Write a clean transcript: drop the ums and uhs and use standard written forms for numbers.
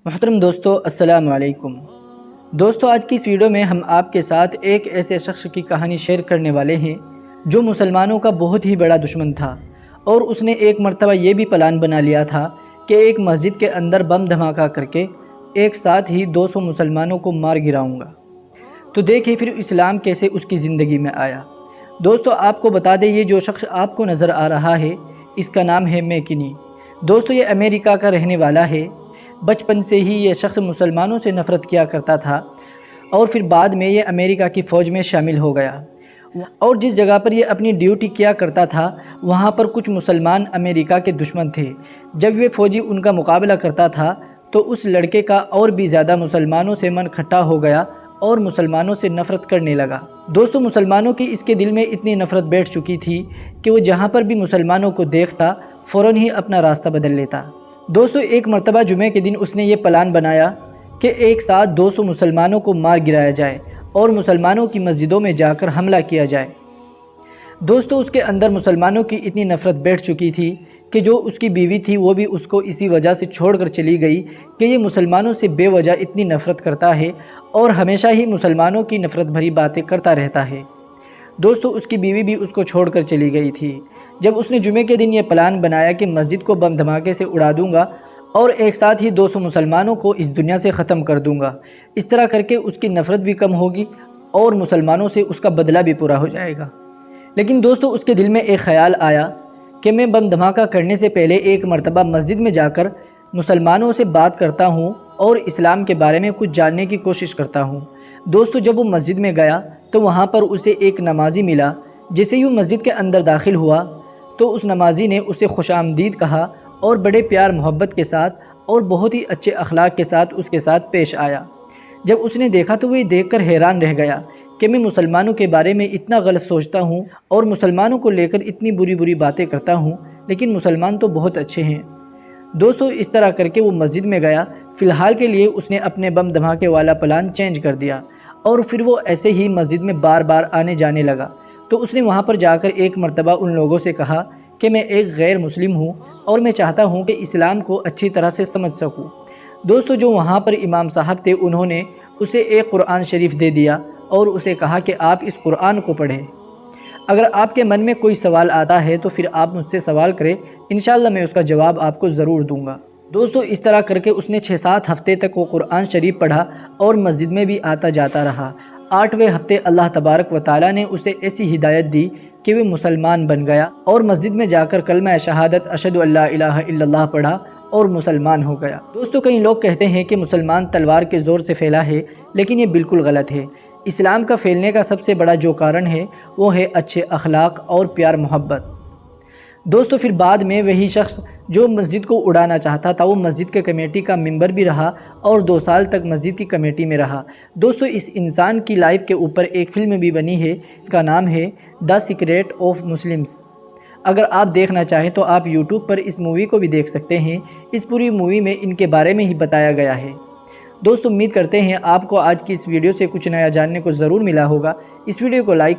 محترم دوستو، السلام علیکم۔ دوستو، آج کی اس ویڈیو میں ہم آپ کے ساتھ ایک ایسے شخص کی کہانی شیئر کرنے والے ہیں جو مسلمانوں کا بہت ہی بڑا دشمن تھا، اور اس نے ایک مرتبہ یہ بھی پلان بنا لیا تھا کہ ایک مسجد کے اندر بم دھماکہ کر کے ایک ساتھ ہی 200 مسلمانوں کو مار گراؤں گا۔ تو دیکھیں پھر اسلام کیسے اس کی زندگی میں آیا۔ دوستو، آپ کو بتا دیں، یہ جو شخص آپ کو نظر آ رہا ہے اس کا نام ہے میکنی۔ دوستو، یہ امریکہ کا رہنے والا ہے۔ بچپن سے ہی یہ شخص مسلمانوں سے نفرت کیا کرتا تھا، اور پھر بعد میں یہ امریکہ کی فوج میں شامل ہو گیا، اور جس جگہ پر یہ اپنی ڈیوٹی کیا کرتا تھا وہاں پر کچھ مسلمان امریکہ کے دشمن تھے۔ جب یہ فوجی ان کا مقابلہ کرتا تھا تو اس لڑکے کا اور بھی زیادہ مسلمانوں سے من کھٹا ہو گیا اور مسلمانوں سے نفرت کرنے لگا۔ دوستو، مسلمانوں کی اس کے دل میں اتنی نفرت بیٹھ چکی تھی کہ وہ جہاں پر بھی مسلمانوں کو دیکھتا فوراً ہی اپنا راستہ بدل لیتا۔ دوستو، ایک مرتبہ جمعے کے دن اس نے یہ پلان بنایا کہ ایک ساتھ 200 مسلمانوں کو مار گرایا جائے اور مسلمانوں کی مسجدوں میں جا کر حملہ کیا جائے۔ دوستو، اس کے اندر مسلمانوں کی اتنی نفرت بیٹھ چکی تھی کہ جو اس کی بیوی تھی وہ بھی اس کو اسی وجہ سے چھوڑ کر چلی گئی کہ یہ مسلمانوں سے بے وجہ اتنی نفرت کرتا ہے اور ہمیشہ ہی مسلمانوں کی نفرت بھری باتیں کرتا رہتا ہے۔ دوستو، اس کی بیوی بھی اس کو چھوڑ کر چلی گئی تھی۔ جب اس نے جمعے کے دن یہ پلان بنایا کہ مسجد کو بم دھماکے سے اڑا دوں گا اور ایک ساتھ ہی 200 مسلمانوں کو اس دنیا سے ختم کر دوں گا، اس طرح کر کے اس کی نفرت بھی کم ہوگی اور مسلمانوں سے اس کا بدلہ بھی پورا ہو جائے گا۔ لیکن دوستو، اس کے دل میں ایک خیال آیا کہ میں بم دھماکہ کرنے سے پہلے ایک مرتبہ مسجد میں جا کر مسلمانوں سے بات کرتا ہوں اور اسلام کے بارے میں کچھ جاننے کی کوشش کرتا ہوں۔ دوستو، جب وہ مسجد میں گیا تو وہاں پر اسے ایک نمازی ملا۔ جیسے ہی وہ مسجد کے اندر داخل ہوا تو اس نمازی نے اسے خوش آمدید کہا اور بڑے پیار محبت کے ساتھ اور بہت ہی اچھے اخلاق کے ساتھ اس کے ساتھ پیش آیا۔ جب اس نے دیکھا تو وہ یہ دیکھ کر حیران رہ گیا کہ میں مسلمانوں کے بارے میں اتنا غلط سوچتا ہوں اور مسلمانوں کو لے کر اتنی بری بری باتیں کرتا ہوں، لیکن مسلمان تو بہت اچھے ہیں۔ دوستو، اس طرح کر کے وہ مسجد میں گیا۔ فی الحال کے لیے اس نے اپنے بم دھماکے والا پلان چینج کر دیا، اور پھر وہ ایسے ہی مسجد میں بار بار آنے جانے لگا۔ تو اس نے وہاں پر جا کر ایک مرتبہ ان لوگوں سے کہا کہ میں ایک غیر مسلم ہوں اور میں چاہتا ہوں کہ اسلام کو اچھی طرح سے سمجھ سکوں۔ دوستو، جو وہاں پر امام صاحب تھے انہوں نے اسے ایک قرآن شریف دے دیا اور اسے کہا کہ آپ اس قرآن کو پڑھیں۔ اگر آپ کے من میں کوئی سوال آتا ہے تو پھر آپ مجھ سے سوال کریں، انشاءاللہ میں اس کا جواب آپ کو ضرور دوں گا۔ دوستو، اس طرح کر کے اس نے 6-7 ہفتے تک وہ قرآن شریف پڑھا اور مسجد میں بھی آتا جاتا رہا۔ 8ویں ہفتے اللہ تبارک و تعالیٰ نے اسے ایسی ہدایت دی کہ وہ مسلمان بن گیا اور مسجد میں جا کر کلمہ شہادت اشہد ان لا الہ الا اللہ پڑھا اور مسلمان ہو گیا۔ دوستو، کئی لوگ کہتے ہیں کہ مسلمان تلوار کے زور سے پھیلا ہے، لیکن یہ بالکل غلط ہے۔ اسلام کا پھیلنے کا سب سے بڑا جو کارن ہے وہ ہے اچھے اخلاق اور پیار محبت۔ دوستو، پھر بعد میں وہی شخص جو مسجد کو اڑانا چاہتا تھا وہ مسجد کے کمیٹی کا ممبر بھی رہا اور 2 سال تک مسجد کی کمیٹی میں رہا۔ دوستو، اس انسان کی لائف کے اوپر ایک فلم بھی بنی ہے، اس کا نام ہے دی سیکریٹ آف مسلمز۔ اگر آپ دیکھنا چاہیں تو آپ یوٹیوب پر اس مووی کو بھی دیکھ سکتے ہیں۔ اس پوری مووی میں ان کے بارے میں ہی بتایا گیا ہے۔ دوستو، امید کرتے ہیں آپ کو آج کی اس ویڈیو سے کچھ نیا جاننے کو ضرور ملا ہوگا۔ اس ویڈیو کو لائک